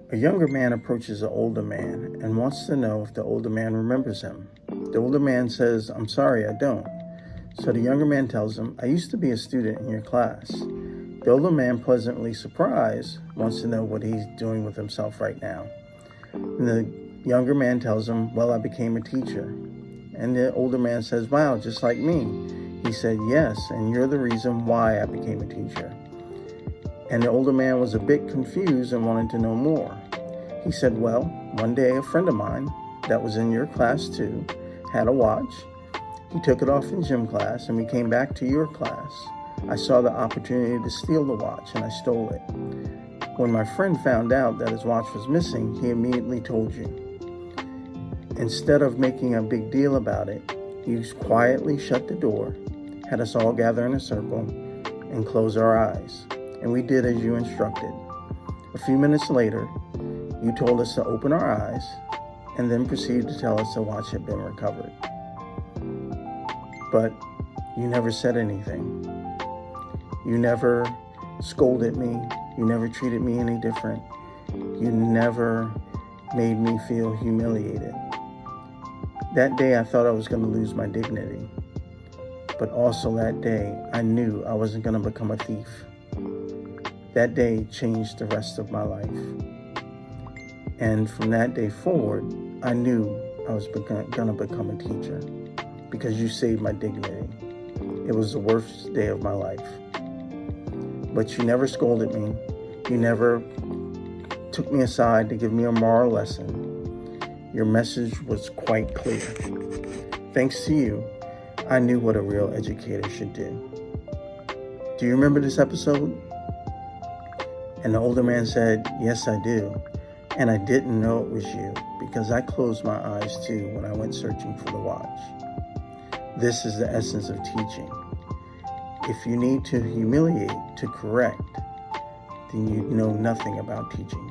A younger man approaches an older man and wants to know if the older man remembers him. The older man says, "I'm sorry, I don't." So the younger man tells him, "I used to be a student in your class." The older man, pleasantly surprised, wants to know what he's doing with himself right now. And the younger man tells him, "Well, I became a teacher." And the older man says, "Wow, just like me." He said, "Yes, and you're the reason why I became a teacher." And the older man was a bit confused and wanted to know more. He said, "Well, one day a friend of mine that was in your class too had a watch. He took it off in gym class and we came back to your class. I saw the opportunity to steal the watch and I stole it. When my friend found out that his watch was missing, he immediately told you. Instead of making a big deal about it, you quietly shut the door, had us all gather in a circle, and close our eyes. And we did as you instructed. A few minutes later, you told us to open our eyes and then proceeded to tell us the watch had been recovered. But you never said anything. You never scolded me. You never treated me any different. You never made me feel humiliated. That day I thought I was going to lose my dignity. But also that day I knew I wasn't going to become a thief. That day changed the rest of my life. And from that day forward, I knew I was going to become a teacher because you saved my dignity. It was the worst day of my life. But you never scolded me. You never took me aside to give me a moral lesson. Your message was quite clear. Thanks to you, I knew what a real educator should do. Do you remember this episode? And the older man said, "Yes, I do. And I didn't know it was you because I closed my eyes too when I went searching for the watch." This is the essence of teaching. If you need to humiliate to correct, then you know nothing about teaching.